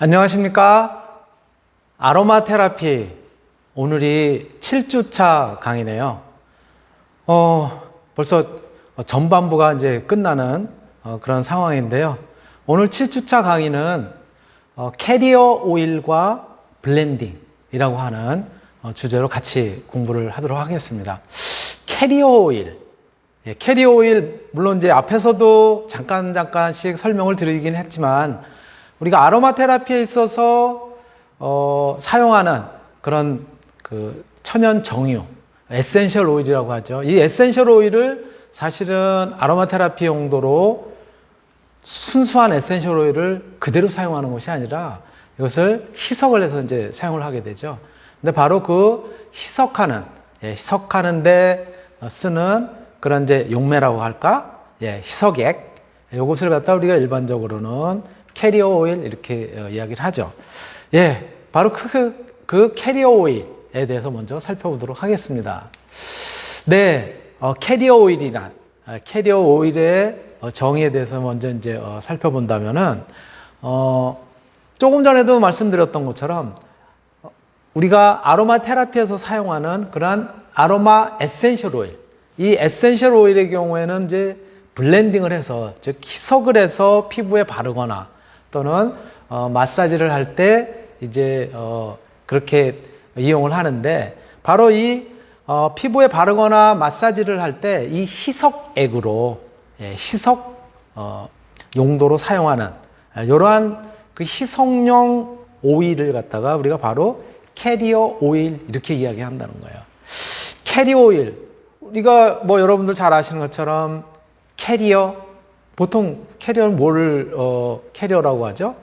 안녕하십니까? 아로마 테라피 오늘이 7주차 강의네요. 벌써 전반부가 이제 끝나는 그런 상황인데요. 오늘 7주차 강의는 캐리어 오일과 블렌딩이라고 하는 주제로 같이 공부를 하도록 하겠습니다. 캐리어 오일. 캐리어 오일, 물론 이제 앞에서도 잠깐씩 설명을 드리긴 했지만, 우리가 아로마 테라피에 있어서 사용하는 그런 그 천연 정유, 에센셜 오일이라고 하죠. 이 에센셜 오일을 사실은 아로마 테라피 용도로 순수한 에센셜 오일을 그대로 사용하는 것이 아니라 이것을 희석을 해서 이제 사용을 하게 되죠. 근데 바로 그 희석하는데 쓰는 그런 이제 용매라고 할까? 희석액. 이것을 갖다 우리가 일반적으로는 캐리어 오일 이렇게 이야기를 하죠. 바로 그 캐리어 오일에 대해서 먼저 살펴보도록 하겠습니다. 캐리어 오일이란 캐리어 오일의 정의에 대해서 먼저 이제 살펴본다면은 조금 전에도 말씀드렸던 것처럼 우리가 아로마 테라피에서 사용하는 그러한 아로마 에센셜 오일, 이 에센셜 오일의 경우에는 이제 블렌딩을 해서, 즉 희석을 해서 피부에 바르거나 또는 마사지를 할 때 이제 그렇게 이용을 하는데, 바로 이 피부에 바르거나 마사지를 할 때 이 희석액으로 희석 용도로 사용하는 이러한 그 희석용 오일을 갖다가 우리가 바로 캐리어 오일 이렇게 이야기한다는 거예요. 캐리어 오일, 우리가 뭐 여러분들 잘 아시는 것처럼 캐리어, 보통 캐리어는 뭐를 캐리어라고 하죠?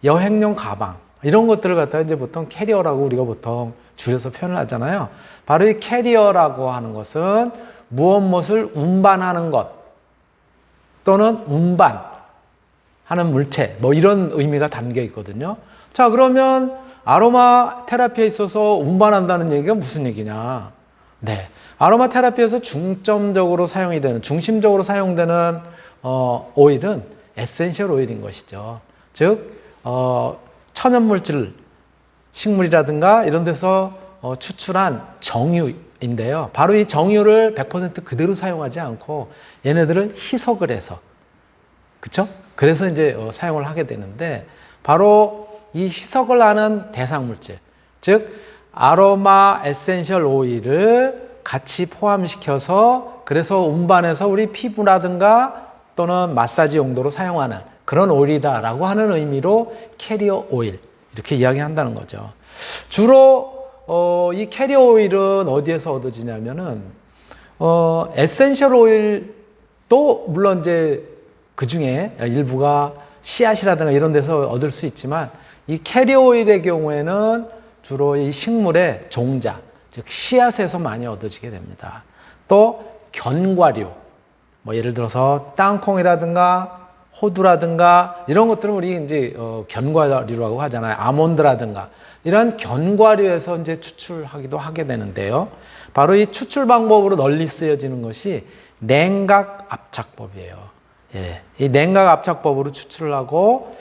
여행용 가방, 이런 것들을 갖다가 이제 보통 캐리어라고 우리가 보통 줄여서 표현을 하잖아요. 바로 이 캐리어라고 하는 것은 무엇을 운반하는 것 또는 운반하는 물체, 뭐 이런 의미가 담겨 있거든요. 자, 그러면 아로마 테라피에 있어서 운반한다는 얘기가 무슨 얘기냐? 아로마 테라피에서 중점적으로 사용이 되는, 중심적으로 사용되는 오일은 에센셜 오일인 것이죠. 즉 천연물질, 식물이라든가 이런 데서 추출한 정유인데요. 바로 이 정유를 100% 그대로 사용하지 않고 얘네들을 희석을 해서, 그쵸? 그래서 이제 사용을 하게 되는데, 바로 이 희석을 하는 대상물질, 즉 아로마 에센셜 오일을 같이 포함시켜서 그래서 운반해서 우리 피부라든가 또는 마사지 용도로 사용하는 그런 오일이다라고 하는 의미로 캐리어 오일 이렇게 이야기한다는 거죠. 주로 이 캐리어 오일은 어디에서 얻어지냐면은 에센셜 오일도 물론 이제 그 중에 일부가 씨앗이라든가 이런 데서 얻을 수 있지만, 이 캐리어 오일의 경우에는 주로 이 식물의 종자, 즉 씨앗에서 많이 얻어지게 됩니다. 또 견과류, 뭐 예를 들어서 땅콩이라든가 호두라든가 이런 것들은 우리 이제 견과류라고 하잖아요. 아몬드라든가 이런 견과류에서 이제 추출하기도 하게 되는데요. 바로 이 추출 방법으로 널리 쓰여지는 것이 냉각 압착법이에요. 이 냉각 압착법으로 추출을 하고,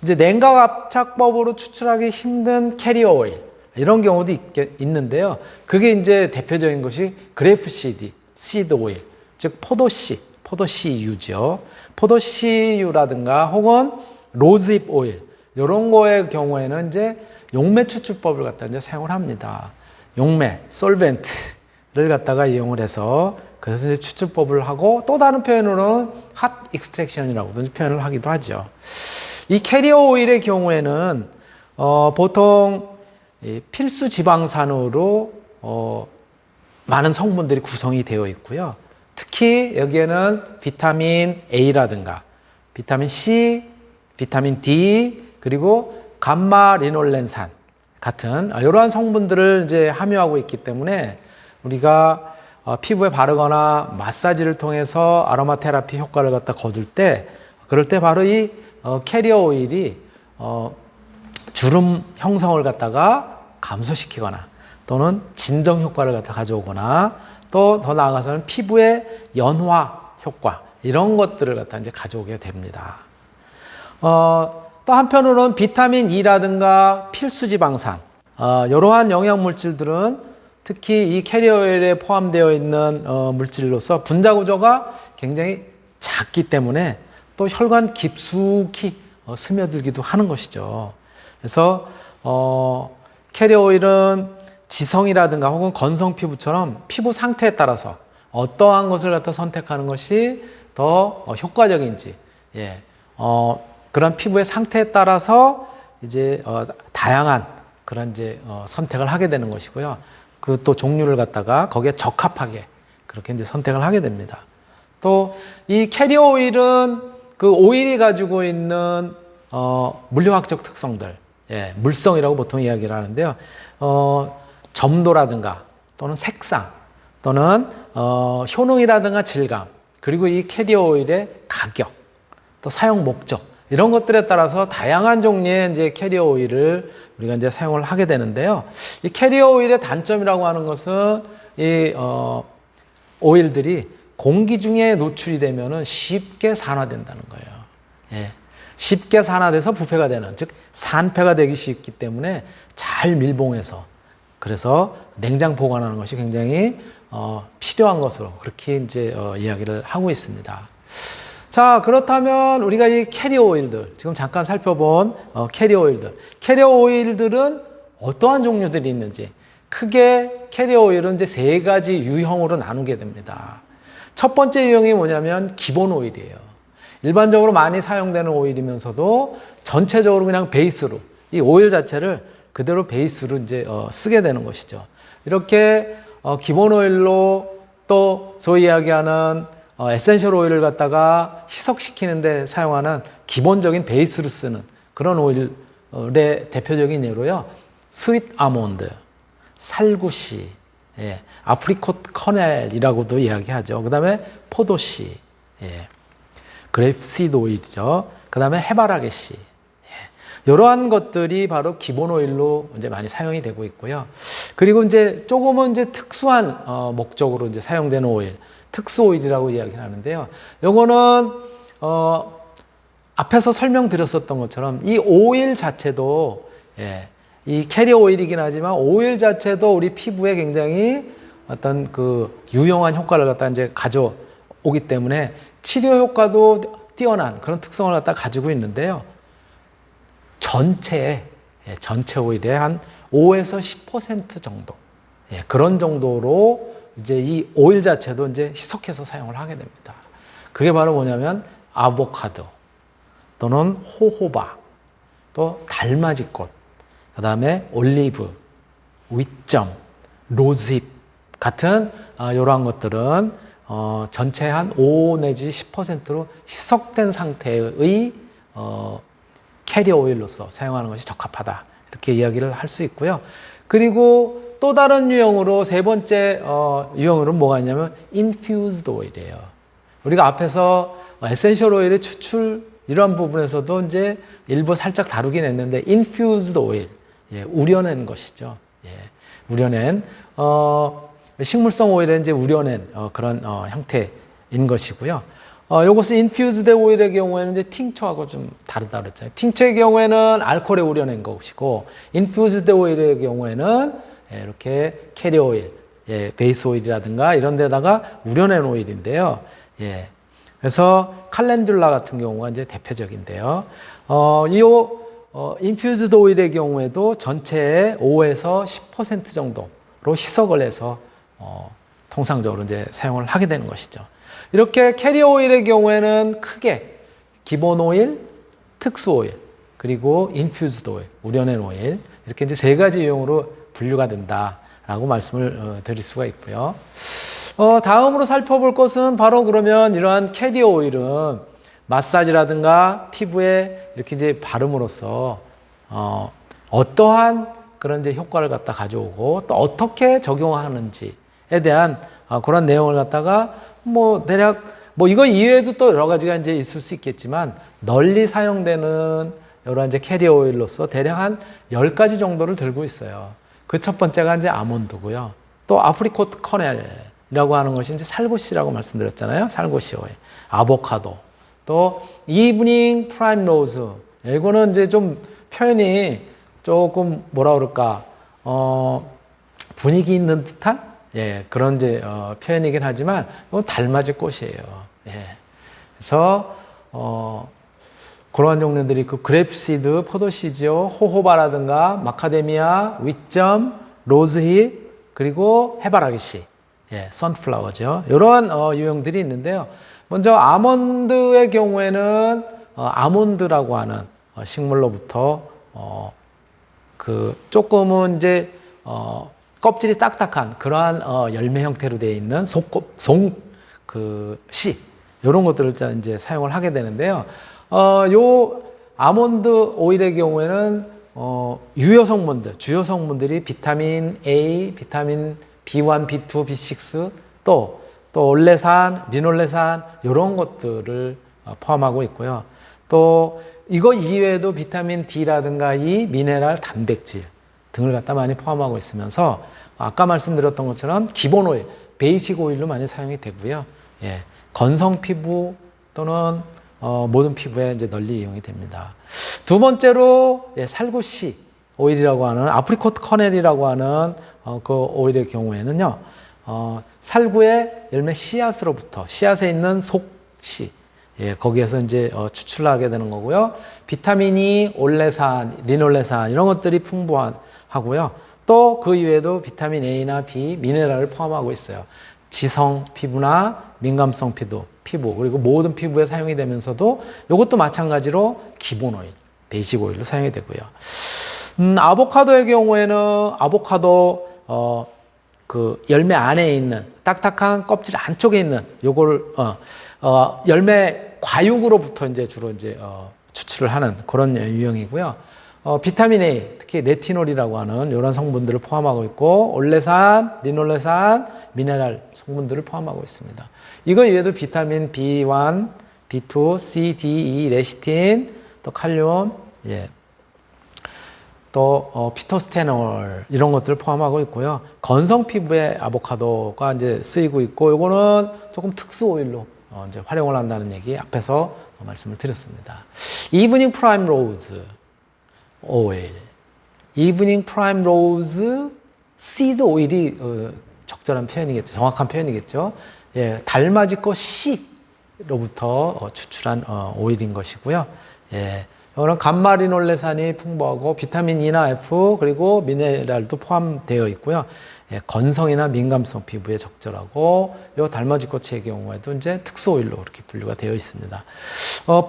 이제 냉각 압착법으로 추출하기 힘든 캐리어 오일, 이런 경우도 있는데요. 그게 이제 대표적인 것이 그래프 시드 오일, 즉 포도씨유죠. 포도씨유라든가 혹은 로즈잎 오일, 이런 거의 경우에는 이제 용매 추출법을 갖다 이제 사용을 합니다. 용매, 솔벤트를 갖다가 이용을 해서 그래서 이제 추출법을 하고, 또 다른 표현으로는 핫 익스트랙션이라고도 표현을 하기도 하죠. 이 캐리어 오일의 경우에는 보통 필수 지방산으로 많은 성분들이 구성이 되어 있고요. 특히 여기에는 비타민 A라든가 비타민 C, 비타민 D, 그리고 감마 리놀렌산 같은 이러한 성분들을 이제 함유하고 있기 때문에 우리가 피부에 바르거나 마사지를 통해서 아로마 테라피 효과를 갖다 거둘 때, 그럴 때 바로 이 캐리어 오일이 주름 형성을 갖다가 감소시키거나 또는 진정 효과를 갖다 가져오거나, 또 더 나아가서는 피부의 연화 효과, 이런 것들을 갖다 이제 가져오게 됩니다. 또 한편으로는 비타민 E라든가 필수 지방산, 이러한 영양 물질들은 특히 이 캐리어 오일에 포함되어 있는 물질로서 분자 구조가 굉장히 작기 때문에 또 혈관 깊숙이 스며들기도 하는 것이죠. 그래서 캐리어 오일은 지성이라든가 혹은 건성 피부처럼 피부 상태에 따라서 어떠한 것을 갖다 선택하는 것이 더 효과적인지, 예, 그런 피부의 상태에 따라서 이제 다양한 그런 이제 선택을 하게 되는 것이고요. 그 또 종류를 갖다가 거기에 적합하게 그렇게 이제 선택을 하게 됩니다. 또 이 캐리어 오일은 그 오일이 가지고 있는 물리학적 특성들, 예, 물성이라고 보통 이야기를 하는데요. 점도라든가 또는 색상 또는 효능이라든가 질감, 그리고 이 캐리어 오일의 가격, 또 사용 목적, 이런 것들에 따라서 다양한 종류의 이제 캐리어 오일을 우리가 이제 사용을 하게 되는데요. 이 캐리어 오일의 단점이라고 하는 것은 이 오일들이 공기 중에 노출이 되면은 쉽게 산화된다는 거예요. 예. 쉽게 산화돼서 부패가 되는, 즉 산패가 되기 쉽기 때문에 잘 밀봉해서, 그래서 냉장 보관하는 것이 굉장히 필요한 것으로 그렇게 이제 이야기를 하고 있습니다. 자, 그렇다면 우리가 이 캐리어 오일들, 지금 잠깐 살펴본 캐리어 오일들, 캐리어 오일들은 어떠한 종류들이 있는지, 크게 캐리어 오일은 이제 세 가지 유형으로 나누게 됩니다. 첫 번째 유형이 뭐냐면 기본 오일이에요. 일반적으로 많이 사용되는 오일이면서도 전체적으로 그냥 베이스로, 이 오일 자체를 그대로 베이스로 이제 쓰게 되는 것이죠. 이렇게 기본 오일로, 또 소위 이야기하는 에센셜 오일을 갖다가 희석시키는데 사용하는 기본적인 베이스로 쓰는 그런 오일의 대표적인 예로요, 스윗 아몬드, 살구씨, 예, 아프리콧 커넬이라고도 이야기하죠. 그 다음에 포도씨, 예, 그레이프시드 오일이죠. 그 다음에 해바라기씨, 예, 이러한 것들이 바로 기본 오일로 이제 많이 사용이 되고 있고요. 그리고 이제 조금은 이제 특수한 목적으로 이제 사용되는 오일, 특수 오일이라고 이야기를 하는데요. 요거는 앞에서 설명드렸었던 것처럼 이 오일 자체도, 예, 이 캐리어 오일이긴 하지만 오일 자체도 우리 피부에 굉장히 어떤 그 유용한 효과를 갖다 이제 가져오기 때문에 치료 효과도 뛰어난 그런 특성을 갖다 가지고 있는데요. 전체 오일의 한 5에서 10% 정도, 예, 그런 정도로 이제 이 오일 자체도 이제 희석해서 사용을 하게 됩니다. 그게 바로 뭐냐면 아보카도 또는 호호바, 또 달맞이꽃, 그 다음에 올리브, 윗점, 로즈잎 같은 이러한 것들은 전체 한 5 내지 10%로 희석된 상태의 캐리어 오일로서 사용하는 것이 적합하다, 이렇게 이야기를 할 수 있고요. 그리고 또 다른 유형으로, 세 번째 유형으로는 뭐가 있냐면 인퓨즈드 오일이에요. 우리가 앞에서 에센셜 오일의 추출 이런 부분에서도 이제 일부 살짝 다루긴 했는데, 인퓨즈드 오일, 예, 우려낸 것이죠. 예, 우려낸 식물성 오일에 이제 우려낸 그런 형태인 것이고요. 요것은 인퓨즈드 오일의 경우에는 이제 팅처하고 좀 다르다 그랬잖아요. 팅처의 경우에는 알코올에 우려낸 것이고, 인퓨즈드 오일의 경우에는 이렇게 캐리어 오일, 예, 베이스 오일이라든가 이런 데다가 우려낸 오일인데요. 예, 그래서 칼렌듈라 같은 경우가 이제 대표적인데요. 인퓨즈드 오일의 경우에도 전체의 5에서 10% 정도로 희석을 해서 통상적으로 이제 사용을 하게 되는 것이죠. 이렇게 캐리어 오일의 경우에는 크게 기본 오일, 특수 오일, 그리고 인퓨즈드 오일, 우려낸 오일, 이렇게 이제 세 가지 유형으로 분류가 된다라고 말씀을 드릴 수가 있고요. 다음으로 살펴볼 것은 바로 그러면 이러한 캐리어 오일은 마사지라든가 피부에 이렇게 이제 바름으로써 어떠한 그런 이제 효과를 갖다 가져오고 또 어떻게 적용하는지에 대한 그런 내용을 갖다가 대략 이거 이외에도 또 여러 가지가 이제 있을 수 있겠지만, 널리 사용되는 여러 이제 캐리어 오일로서 대략 한 10가지 정도를 들고 있어요. 그 첫 번째가 이제 아몬드고요. 또 아프리콧 커넬이라고 하는 것이 이제 살구씨라고 말씀드렸잖아요. 살구씨 오일, 아보카도, 또 이브닝 프라임 로즈, 예, 이거는 이제 좀 표현이 조금 뭐라 그럴까, 분위기 있는 듯한 예, 그런 이제 표현이긴 하지만 이건 달맞이 꽃이에요. 예. 그래서 그러한 종류들이 그 그랩시드, 포도시죠, 호호바라든가 마카데미아, 윗점, 로즈힙, 그리고 해바라기씨, 예, 선플라워죠. 이러한 유형들이 있는데요. 먼저 아몬드의 경우에는 아몬드라고 하는 식물로부터 그 조금은 이제 껍질이 딱딱한 그러한 열매 형태로 되어 있는 그 이런 것들을 이제 사용을 하게 되는데요. 요 아몬드 오일의 경우에는 유효 성분들, 주요 성분들이 비타민 A, 비타민 B1, B2, B6, 또 올레산, 리놀레산 이런 것들을 포함하고 있고요. 또 이거 이외에도 비타민 D라든가 E, 미네랄, 단백질 등을 갖다 많이 포함하고 있으면서 아까 말씀드렸던 것처럼 기본 오일, 베이직 오일로 많이 사용이 되고요. 예, 건성 피부 또는 모든 피부에 이제 널리 이용이 됩니다. 두 번째로 예, 살구씨 오일이라고 하는 아프리코트 커넬이라고 하는 그 오일의 경우에는요, 살구의 열매 씨앗으로부터 씨앗에 있는 속씨, 예, 거기에서 이제 추출하게 되는 거고요. 비타민이 올레산, 리놀레산 이런 것들이 풍부하고요. 또 그 이외에도 비타민 A나 B, 미네랄을 포함하고 있어요. 지성 피부나 민감성 피부 그리고 모든 피부에 사용이 되면서도 이것도 마찬가지로 기본 오일, 베이직 오일로 사용이 되고요. 아보카도의 경우에는 아보카도 그 열매 안에 있는 딱딱한 껍질 안쪽에 있는 요걸 열매 과육으로부터 이제 주로 이제 추출을 하는 그런 유형이고요. 비타민 A, 특히 네티놀이라고 하는 이런 성분들을 포함하고 있고 올레산, 리놀레산, 미네랄 성분들을 포함하고 있습니다. 이거 이외에도 비타민 B1, B2, C, D, E, 레시틴, 또 칼륨, 예, 또 피토스테놀 이런 것들을 포함하고 있고요. 건성 피부에 아보카도가 이제 쓰이고 있고, 이거는 조금 특수 오일로 이제 활용을 한다는 얘기 앞에서 말씀을 드렸습니다. 이브닝 프라임 로즈 오일, 이브닝 프라임 로즈 시드 오일이 적절한 표현이겠죠. 정확한 표현이겠죠. 예, 달맞이꽃 씨로부터 추출한 오일인 것이고요. 예, 이거는 감마리놀레산이 풍부하고 비타민 E나 F 그리고 미네랄도 포함되어 있고요. 예, 건성이나 민감성 피부에 적절하고 이 달맞이꽃의 경우에도 이제 특수 오일로 이렇게 분류가 되어 있습니다.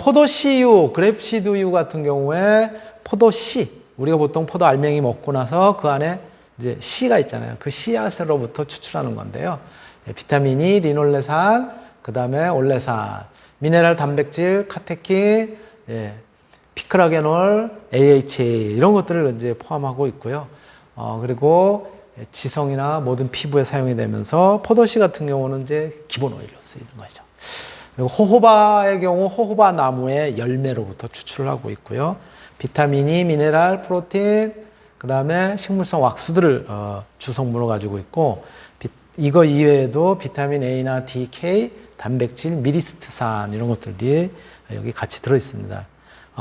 포도씨유, 그랩시드유 같은 경우에 포도씨, 우리가 보통 포도 알맹이 먹고 나서 그 안에 이제 씨가 있잖아요. 그 씨앗으로부터 추출하는 건데요. 예, 비타민 E, 리놀레산, 그 다음에 올레산, 미네랄 단백질, 카테킨, 예, 피크라게놀, AHA 이런 것들을 이제 포함하고 있고요. 그리고 지성이나 모든 피부에 사용이 되면서 포도씨 같은 경우는 이제 기본 오일로 쓰이는 거죠. 그리고 호호바의 경우 호호바 나무의 열매로부터 추출을 하고 있고요. 비타민이, 미네랄, 프로틴, 그 다음에 식물성 왁스들을 주성분으로 가지고 있고, 이거 이외에도 비타민 A나 D, K, 단백질, 미리스트산 이런 것들이 여기 같이 들어 있습니다.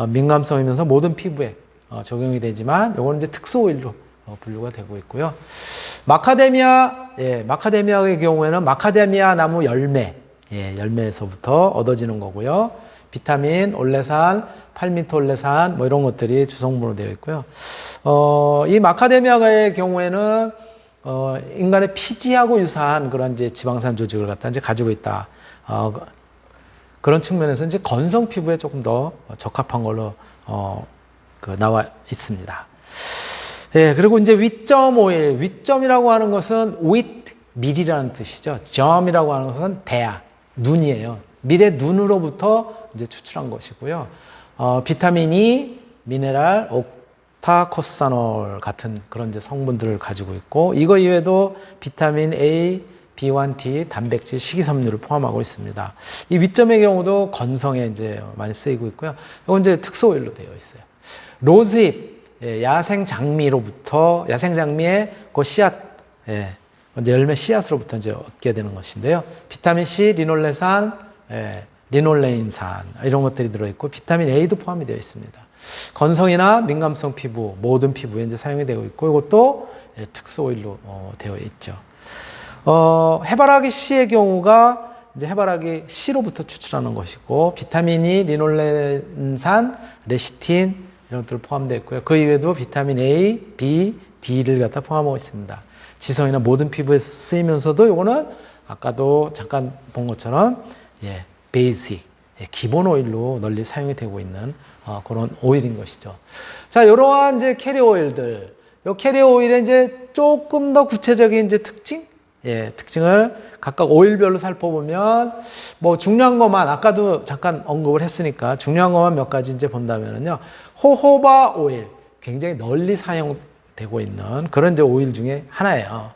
민감성이면서 모든 피부에 적용이 되지만 이거는 이제 특수 오일로 분류가 되고 있고요. 마카데미아, 예, 마카데미아의 경우에는 마카데미아 나무 열매, 예, 열매에서부터 얻어지는 거고요. 비타민, 올레산, 팔미톨레산 뭐 이런 것들이 주성분으로 되어 있고요. 이 마카데미아의 경우에는 인간의 피지하고 유사한 그런 이제 지방산 조직을 갖다 이제 가지고 있다. 그런 측면에서 이제 건성 피부에 조금 더 적합한 걸로 나와 있습니다. 예, 그리고 이제 윗점 오일, 윗점이라고 하는 것은 with 밀이라는 뜻이죠. 점이라고 하는 것은 배아, 눈이에요. 밀의 눈으로부터 이제 추출한 것이고요. 비타민 E, 미네랄, 옥타코사놀 같은 그런 이제 성분들을 가지고 있고, 이거 이외에도 비타민 A, B1T, 단백질, 식이섬유를 포함하고 있습니다. 이 윗점의 경우도 건성에 이제 많이 쓰이고 있고요. 이건 이제 특수 오일로 되어 있어요. 로즈잎, 예, 야생 장미로부터, 야생 장미의 그 씨앗, 예, 이제 열매 씨앗으로부터 이제 얻게 되는 것인데요. 비타민 C, 리놀레산, 예, 리놀레인산 이런 것들이 들어있고 비타민 A도 포함이 되어 있습니다. 건성이나 민감성 피부, 모든 피부에 이제 사용이 되고 있고 이것도 특수 오일로 되어 있죠. 해바라기 C의 경우가 이제 해바라기 C로부터 추출하는 것이고 비타민이 리놀렌산, 레시틴 이런 것들 포함되어 있고요. 그 이외에도 비타민 A, B, D를 갖다 포함하고 있습니다. 지성이나 모든 피부에 쓰이면서도 이거는 아까도 잠깐 본 것처럼 베이직, 기본 오일로 널리 사용이 되고 있는 그런 오일인 것이죠. 자, 이러한 이제 캐리어 오일들, 이 캐리어 오일의 이제 조금 더 구체적인 이제 특징을 각각 오일별로 살펴보면 뭐 중요한 것만 아까도 잠깐 언급을 했으니까 중요한 것만 몇 가지 이제 본다면은요. 호호바 오일 굉장히 널리 사용되고 있는 그런 이제 오일 중에 하나예요.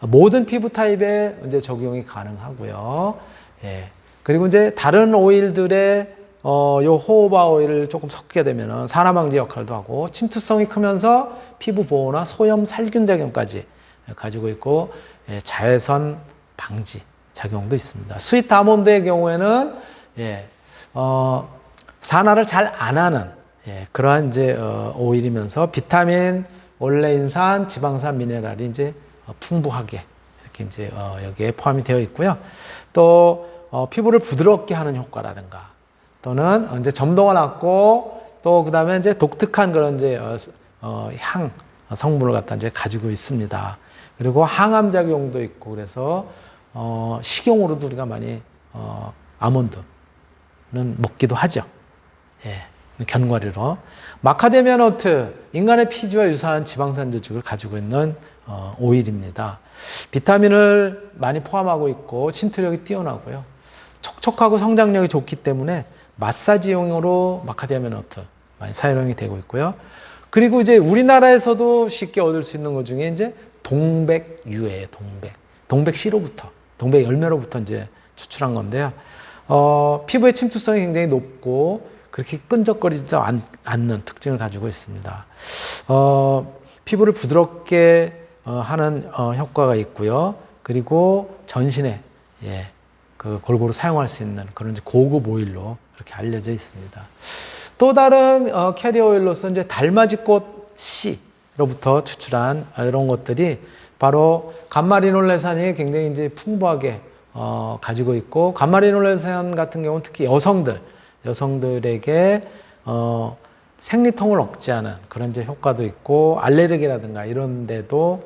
모든 피부 타입에 이제 적용이 가능하고요. 그리고 이제 다른 오일들의 요 호호바 오일을 조금 섞게 되면은 산화방지 역할도 하고 침투성이 크면서 피부 보호나 소염 살균 작용까지 가지고 있고 자외선 방지 작용도 있습니다. 스위트 아몬드의 경우에는 산화를 잘 안 하는 그러한 이제 오일이면서 비타민, 올레인산, 지방산, 미네랄이 이제 풍부하게 이렇게 이제 여기에 포함이 되어 있고요. 또 피부를 부드럽게 하는 효과라든가 또는 이제 점도가 낮고 또 그다음에 이제 독특한 그런 이제 향 성분을 갖다 이제 가지고 있습니다. 그리고 항암 작용도 있고 그래서 식용으로도 우리가 많이 아몬드는 먹기도 하죠. 견과류로. 마카데미아 너트, 인간의 피지와 유사한 지방산 조직을 가지고 있는 오일입니다. 비타민을 많이 포함하고 있고 침투력이 뛰어나고요. 촉촉하고 성장력이 좋기 때문에 마사지용으로 마카데미아 너트 많이 사용이 되고 있고요. 그리고 이제 우리나라에서도 쉽게 얻을 수 있는 것 중에 이제 동백유예요, 동백 씨로부터, 동백 열매로부터 이제 추출한 건데요. 피부의 침투성이 굉장히 높고 그렇게 끈적거리지도 않는 특징을 가지고 있습니다. 피부를 부드럽게 하는 효과가 있고요. 그리고 전신에 그 골고루 사용할 수 있는 그런 이제 고급 오일로 이렇게 알려져 있습니다. 또 다른 캐리어 오일로서 이제 달맞이꽃 씨로부터 추출한 이런 것들이 바로 감마리놀레산이 굉장히 이제 풍부하게 가지고 있고 감마리놀레산 같은 경우는 특히 여성들에게 생리통을 억제하는 그런 이제 효과도 있고 알레르기라든가 이런 데도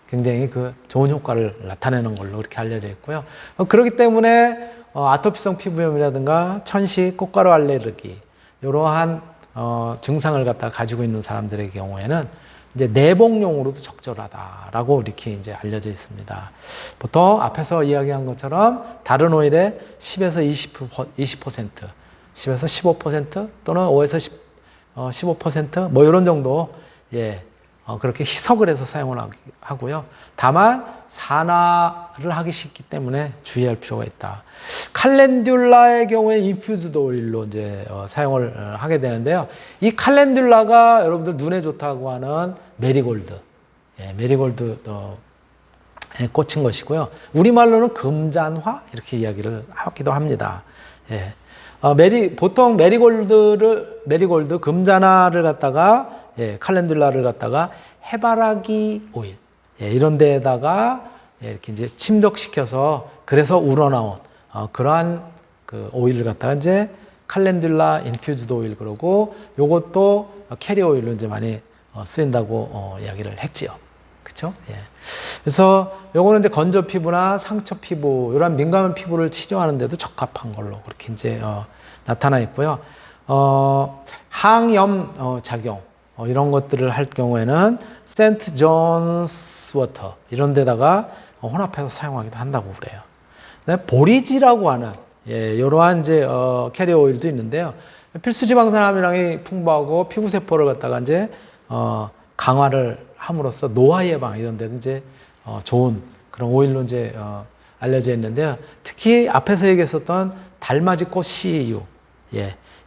굉장히 그 좋은 효과를 나타내는 걸로 그렇게 알려져 있고요. 그렇기 때문에 아토피성 피부염이라든가 천식, 꽃가루 알레르기 이러한 증상을 갖다 가지고 있는 사람들의 경우에는 이제 내복용으로도 적절하다라고 이렇게 이제 알려져 있습니다. 보통 앞에서 이야기한 것처럼 다른 오일의 10에서 20%, 10에서 15% 또는 5에서 15% 뭐 이런 정도 그렇게 희석을 해서 사용을 하고요. 다만 산화를 하기 쉽기 때문에 주의할 필요가 있다. 칼렌듈라의 경우에 인퓨즈드 오일로 이제 사용을 하게 되는데요. 이 칼렌듈라가 여러분들 눈에 좋다고 하는 메리골드, 메리골드 꽂힌 것이고요. 우리말로는 금잔화 이렇게 이야기를 하기도 합니다. 보통 메리골드 금잔화를 갖다가 칼렌듈라를 갖다가 해바라기 오일 이런 데에다가 이렇게 이제 침독시켜서 그래서 우러나온 그러한 그 오일을 갖다가 이제 칼렌듈라 인퓨즈드 오일 그러고 요것도 캐리어 오일로 이제 많이 쓰인다고 이야기를 했지요. 그렇죠? 그래서 요거는 이제 건조 피부나 상처 피부 이런 민감한 피부를 치료하는 데도 적합한 걸로 그렇게 이제 나타나 있고요. 항염 작용 이런 것들을 할 경우에는 세인트 존스 워터 이런 데다가 혼합해서 사용하기도 한다고 그래요. 보리지라고 하는 이러한 이제 캐리어 오일도 있는데요. 필수 지방산 함유량이 풍부하고 피부 세포를 갖다가 이제 강화를 함으로써 노화 예방 이런 데도 이제 좋은 그런 오일로 이제 알려져 있는데요. 특히 앞에서 얘기했었던 달맞이꽃 CU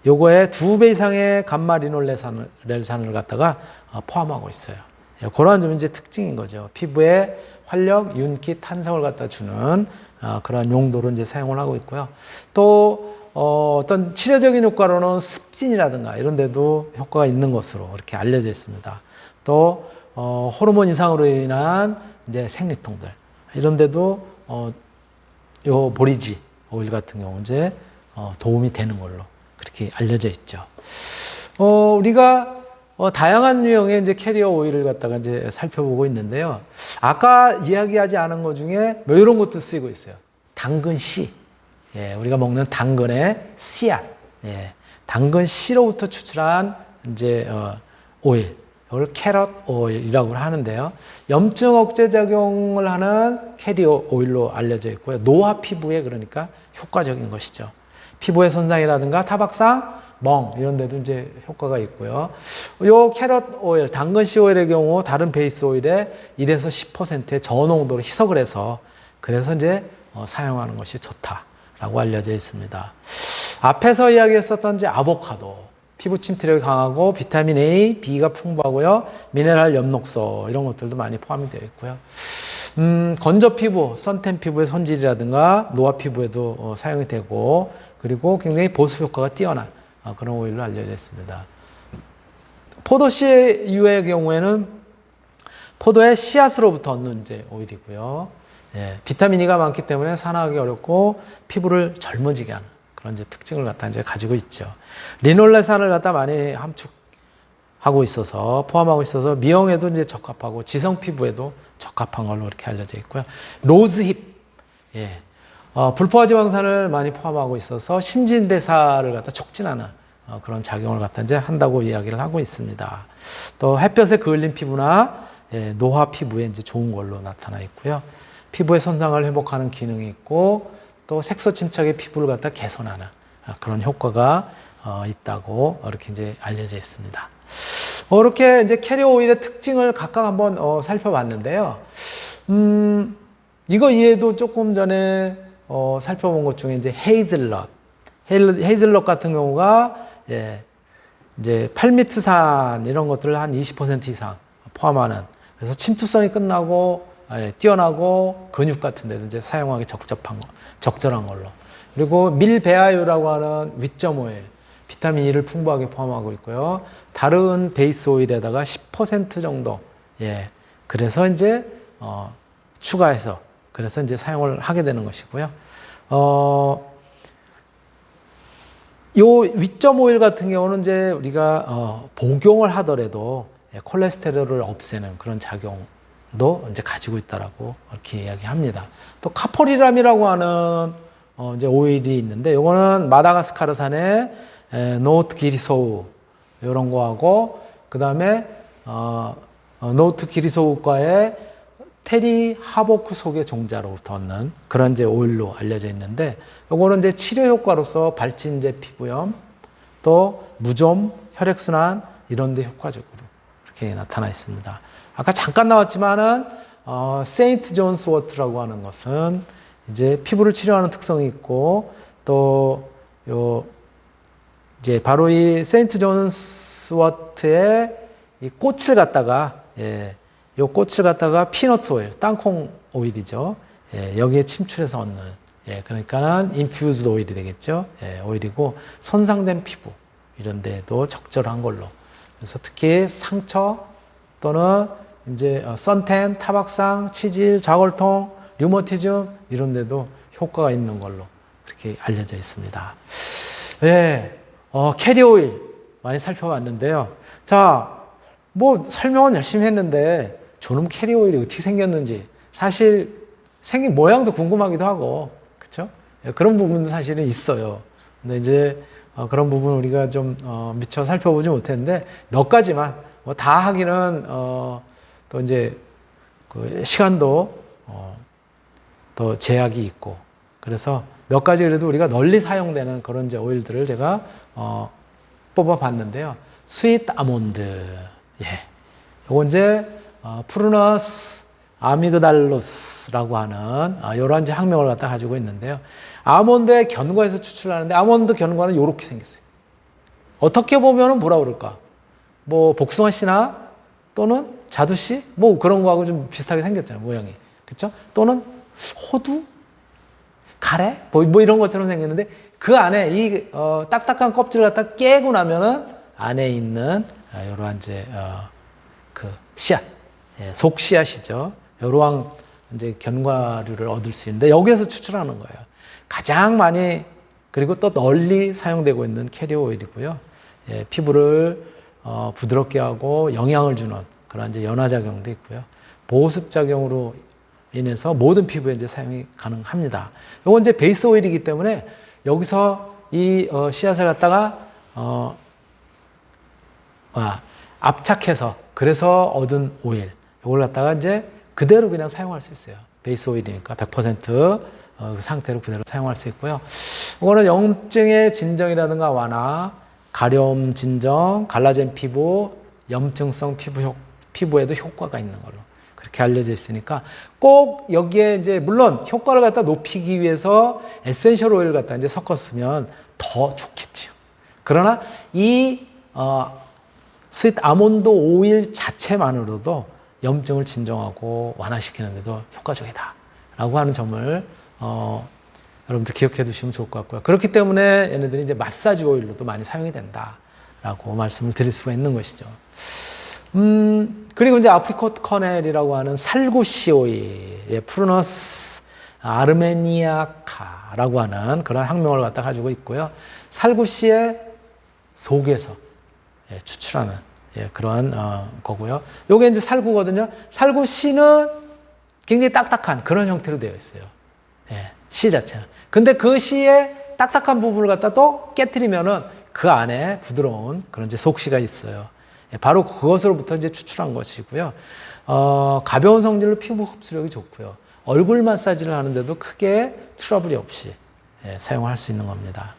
요거에 2배 이상의 감마리놀레산을 갖다가 포함하고 있어요. 그러한 점이 이제 특징인 거죠. 피부에 활력, 윤기, 탄성을 갖다 주는 그런 용도로 이제 사용을 하고 있고요. 또 어떤 치료적인 효과로는 습진이라든가 이런 데도 효과가 있는 것으로 이렇게 알려져 있습니다. 또 호르몬 이상으로 인한 이제 생리통들 이런 데도 요 보리지 오일 같은 경우 이제 도움이 되는 걸로 그렇게 알려져 있죠. 우리가 다양한 유형의 이제 캐리어 오일을 갖다가 이제 살펴보고 있는데요. 아까 이야기하지 않은 것 중에 뭐 이런 것도 쓰이고 있어요. 당근 씨. 예, 우리가 먹는 당근의 씨앗. 예, 당근 씨로부터 추출한 이제 오일. 이걸 캐럿 오일이라고 하는데요. 염증 억제 작용을 하는 캐리어 오일로 알려져 있고요. 노화 피부에 그러니까 효과적인 것이죠. 피부의 손상이라든가 타박상, 멍 이런 데도 이제 효과가 있고요. 요 캐럿 오일, 당근 씨 오일의 경우 다른 베이스 오일의 1에서 10%의 저농도로 희석을 해서 그래서 이제 사용하는 것이 좋다라고 알려져 있습니다. 앞에서 이야기했었던 이제 아보카도 피부 침투력이 강하고 비타민 A, B가 풍부하고요. 미네랄 엽록소 이런 것들도 많이 포함이 되어 있고요. 건조 피부, 선텐 피부의 손질이라든가 노화 피부에도 사용이 되고 그리고 굉장히 보습 효과가 뛰어난 그런 오일로 알려져 있습니다. 포도씨유의 경우에는 포도의 씨앗으로부터 얻는 이제 오일이고요. 예, 비타민 E가 많기 때문에 산화하기 어렵고 피부를 젊어지게 하는 그런 이제 특징을 갖다 이제 가지고 있죠. 리놀레산을 갖다 많이 함축하고 있어서 포함하고 있어서 미용에도 이제 적합하고 지성 피부에도 적합한 걸로 이렇게 알려져 있고요. 로즈힙, 예, 불포화 지방산을 많이 포함하고 있어서 신진대사를 갖다 촉진하는 그런 작용을 갖다 이제 한다고 이야기를 하고 있습니다. 또 햇볕에 그을린 피부나 예, 노화 피부에 이제 좋은 걸로 나타나 있고요. 피부의 손상을 회복하는 기능이 있고 또 색소 침착의 피부를 갖다 개선하는 그런 효과가 있다고 이렇게 이제 알려져 있습니다. 이렇게 이제 캐리어 오일의 특징을 각각 한번 살펴봤는데요. 이거 이외에도 조금 전에 살펴본 것 중에 이제 헤이즐넛 같은 경우가 예, 이제 팔미트산 이런 것들을 한 20% 이상 포함하는 그래서 침투성이 끝나고 뛰어나고 근육 같은 데도 이제 사용하기 적절한 걸로. 그리고 밀베아유라고 하는 위점 오일, 비타민 E를 풍부하게 포함하고 있고요. 다른 베이스 오일에다가 10% 정도, 예, 그래서 이제 추가해서 그래서 이제 사용을 하게 되는 것이고요. 요 위점 오일 같은 경우는 이제 우리가 복용을 하더라도 콜레스테롤을 없애는 그런 작용도 이제 가지고 있다라고 이렇게 이야기합니다. 또 카포리람이라고 하는 이제 오일이 있는데 요거는 마다가스카르산의 노트 기리소우 이런 거하고 그 다음에 노트 기리소우과의 테리 하보크 속의 종자로부터 얻는 그런 이제 오일로 알려져 있는데 요거는 이제 치료 효과로서 발진제 피부염 또 무좀 혈액순환 이런 데 효과적으로 이렇게 나타나 있습니다. 아까 잠깐 나왔지만은 세인트 존스 워트라고 하는 것은 이제 피부를 치료하는 특성이 있고 또 요 이제 바로 이 세인트 존스 워트의 이 꽃을 갖다가 요 꽃을 갖다가 피넛 오일, 땅콩 오일이죠. 예, 여기에 침출해서 얻는 그러니까는 인퓨즈드 오일이 되겠죠. 예, 오일이고 손상된 피부 이런 데도 적절한 걸로. 그래서 특히 상처 또는 이제 선텐, 타박상, 치질, 자골통, 류머티즘 이런 데도 효과가 있는 걸로 그렇게 알려져 있습니다. 예, 캐리어 오일 많이 살펴봤는데요. 자, 뭐 설명은 열심히 했는데 저놈 캐리어 오일이 어떻게 생겼는지 사실 생긴 모양도 궁금하기도 하고 그렇죠? 예, 그런 부분도 사실은 있어요. 근데 이제 그런 부분 우리가 좀 미처 살펴보지 못했는데 몇 가지만 뭐 다 하기는 또 이제 그 시간도 또 제약이 있고 그래서 몇 가지 그래도 우리가 널리 사용되는 그런 이제 오일들을 제가 뽑아봤는데요. 스윗 아몬드, 예, 요거 이제 프루너스 아미그달로스라고 하는 이런 이제 학명을 갖다 가지고 있는데요. 아몬드의 견과에서 추출하는데 아몬드 견과는 이렇게 생겼어요. 어떻게 보면은 뭐라 그럴까? 뭐 복숭아 씨나 또는 자두 씨 뭐 그런 거하고 좀 비슷하게 생겼잖아요, 모양이. 그렇죠? 또는 호두 가래? 뭐 이런 것처럼 생겼는데 그 안에 이 딱딱한 껍질을 갖다 깨고 나면은 안에 있는 이러한 이제 그 씨앗, 예, 속 씨앗이죠. 이러한 이제 견과류를 얻을 수 있는데 여기에서 추출하는 거예요. 가장 많이 그리고 또 널리 사용되고 있는 캐리어 오일이고요. 예, 피부를 부드럽게 하고 영양을 주는 그런 이제 연화작용도 있고요. 보습 작용으로 인해서 모든 피부에 이제 사용이 가능합니다. 이건 이제 베이스 오일이기 때문에 여기서 이 씨앗을 갖다가 압착해서 그래서 얻은 오일 이걸 갖다가 이제 그대로 그냥 사용할 수 있어요. 베이스 오일이니까 100% 그 상태로 그대로 사용할 수 있고요. 이거는 염증의 진정이라든가 완화, 가려움 진정, 갈라진 피부, 염증성 피부에도 효과가 있는 걸로 그렇게 알려져 있으니까 꼭 여기에 이제 물론 효과를 갖다 높이기 위해서 에센셜 오일 갖다 이제 섞었으면 더 좋겠지요. 그러나 이 스윗 아몬드 오일 자체만으로도 염증을 진정하고 완화시키는데도 효과적이다라고 하는 점을 여러분들 기억해 두시면 좋을 것 같고요. 그렇기 때문에 얘네들이 이제 마사지 오일로도 많이 사용이 된다라고 말씀을 드릴 수가 있는 것이죠. 그리고 이제 아프리코트 커넬이라고 하는 살구씨 오일, 예, 프루너스 아르메니아카라고 하는 그런 학명을 갖다 가지고 있고요. 살구씨의 속에서 예, 추출하는 예, 그런 거고요. 요게 이제 살구거든요. 살구씨는 굉장히 딱딱한 그런 형태로 되어 있어요. 예, 씨 자체는. 근데 그 씨의 딱딱한 부분을 갖다 또 깨트리면은 그 안에 부드러운 그런 이제 속씨가 있어요. 예, 바로 그것으로부터 이제 추출한 것이고요. 가벼운 성질로 피부 흡수력이 좋고요. 얼굴 마사지를 하는데도 크게 트러블이 없이 예, 사용할 수 있는 겁니다.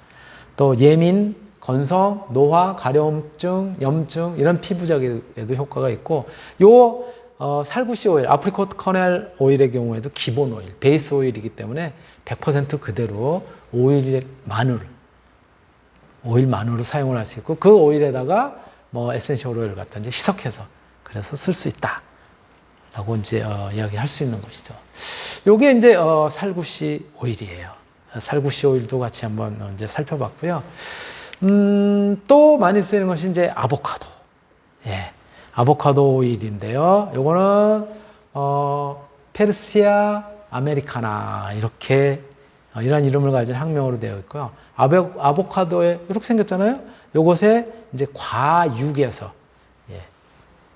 또 예민, 건성, 노화, 가려움증, 염증 이런 피부적에도 효과가 있고 요 살구씨 오일, 아프리코트 커넬 오일의 경우에도 기본 오일, 베이스 오일이기 때문에 100% 그대로 오일만으로 사용을 할 수 있고 그 오일에다가 뭐 에센셜 오일 갖다 이제 희석해서 그래서 쓸 수 있다라고 이제 이야기할 수 있는 것이죠. 요게 이제 살구씨 오일이에요. 살구씨 오일도 같이 한번 이제 살펴봤고요. 또 많이 쓰이는 것이 이제 아보카도. 예. 아보카도 오일인데요. 요거는, 페르시아 아메리카나, 이렇게, 이런 이름을 가진 학명으로 되어 있고요. 아보카도에, 이렇게 생겼잖아요. 요것에 이제 과육에서, 예.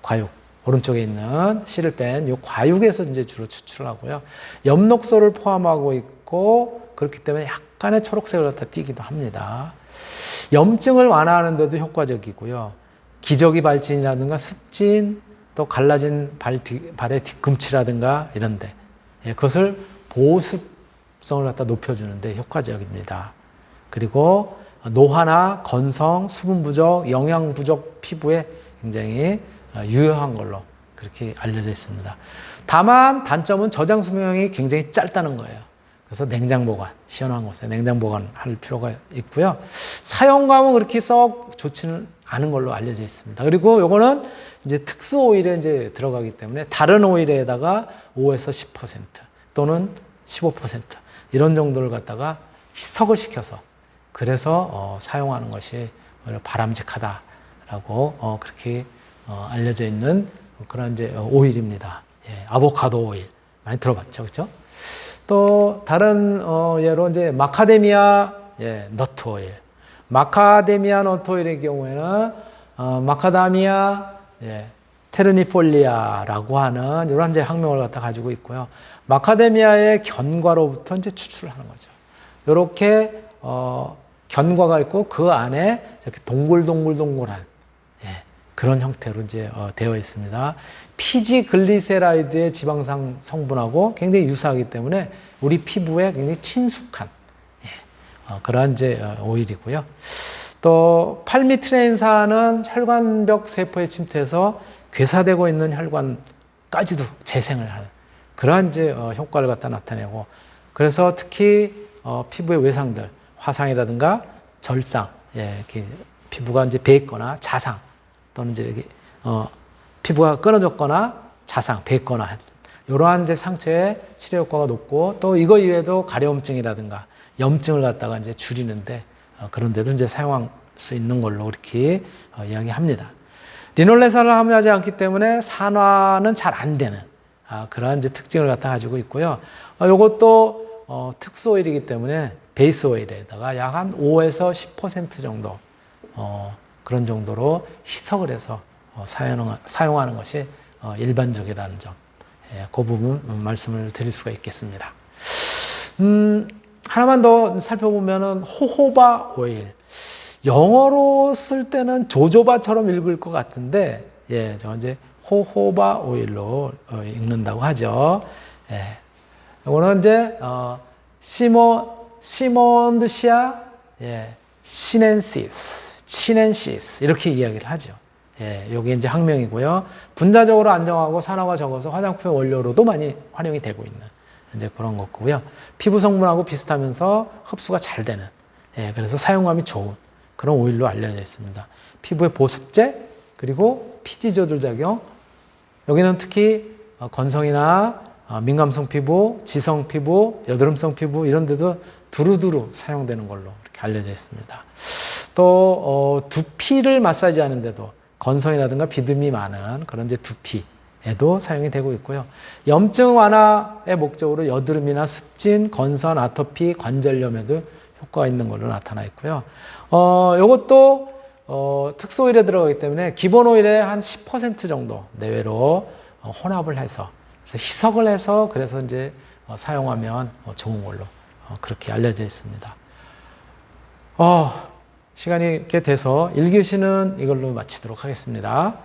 과육. 오른쪽에 있는 씨를 뺀 요 과육에서 이제 주로 추출을 하고요. 엽록소를 포함하고 있고, 그렇기 때문에 약간의 초록색을 갖다 띠기도 합니다. 염증을 완화하는 데도 효과적이고요. 기저귀 발진이라든가 습진, 또 갈라진 발의 뒤꿈치라든가 이런데 예, 그것을 보습성을 갖다 높여주는데 효과적입니다. 그리고 노화나 건성, 수분 부족, 영양 부족 피부에 굉장히 유효한 걸로 그렇게 알려져 있습니다. 다만 단점은 저장 수명이 굉장히 짧다는 거예요. 그래서 냉장 보관, 시원한 곳에 냉장 보관할 필요가 있고요. 사용감은 그렇게 썩 좋지는 않은 걸로 알려져 있습니다. 그리고 요거는 이제 특수 오일에 이제 들어가기 때문에 다른 오일에다가 5에서 10% 또는 15% 이런 정도를 갖다가 희석을 시켜서 그래서 사용하는 것이 바람직하다라고 그렇게 알려져 있는 그런 이제 오일입니다. 예, 아보카도 오일 많이 들어봤죠, 그렇죠? 또 다른 예로 이제 마카데미아 너트 오일, 마카데미아 너트 오일의 경우에는 마카다미아 테르니폴리아라고 하는 이런 이제 학명을 갖다 가지고 있고요. 마카데미아의 견과로부터 이제 추출을 하는 거죠. 이렇게 견과가 있고 그 안에 이렇게 동글동글동글한 그런 형태로 이제 되어 있습니다. 피지 글리세라이드의 지방산 성분하고 굉장히 유사하기 때문에 우리 피부에 굉장히 친숙한 그러한 이제 오일이고요. 또 팔미트레인산은 혈관벽 세포에 침투해서 괴사되고 있는 혈관까지도 재생을 하는 그러한 이제 효과를 갖다 나타내고 그래서 특히 피부의 외상들, 화상이라든가 절상, 이렇게 피부가 이제 베있거나 자상 또는 이제 피부가 끊어졌거나 자상, 뱉거나 이러한 이제 상처의 치료 효과가 높고 또 이거 이외에도 가려움증이라든가 염증을 갖다가 이제 줄이는데 그런 데도 이제 사용할 수 있는 걸로 그렇게 이야기합니다. 리놀레산을 함유하지 않기 때문에 산화는 잘 안 되는 그러한 이제 특징을 갖다 가지고 있고요. 이것도 특수 오일이기 때문에 베이스 오일에다가 약 한 5에서 10% 정도 그런 정도로 희석을 해서 사용하는 것이 일반적이라는 점, 그 부분 말씀을 드릴 수가 있겠습니다. 하나만 더 살펴보면은 호호바 오일. 영어로 쓸 때는 조조바처럼 읽을 것 같은데, 저 이제 호호바 오일로 읽는다고 하죠. 이거는 이제 시몬드시아 시넨시스 이렇게 이야기를 하죠. 여기 이제 학명이고요. 분자적으로 안정하고 산화가 적어서 화장품 원료로도 많이 활용이 되고 있는 이제 그런 거고요. 피부 성분하고 비슷하면서 흡수가 잘 되는, 그래서 사용감이 좋은 그런 오일로 알려져 있습니다. 피부의 보습제 그리고 피지 조절 작용. 여기는 특히 건성이나 민감성 피부, 지성 피부, 여드름성 피부 이런 데도 두루두루 사용되는 걸로 이렇게 알려져 있습니다. 또 두피를 마사지하는데도 건성이라든가 비듬이 많은 그런 이제 두피에도 사용이 되고 있고요. 염증 완화의 목적으로 여드름이나 습진, 건선, 아토피, 관절염에도 효과가 있는 걸로 나타나 있고요. 이것도 특수 오일에 들어가기 때문에 기본 오일의 한 10% 정도 내외로 혼합을 해서 희석을 해서 그래서 이제 사용하면 좋은 걸로 그렇게 알려져 있습니다. 시간이 이렇게 돼서 1교시는 이걸로 마치도록 하겠습니다.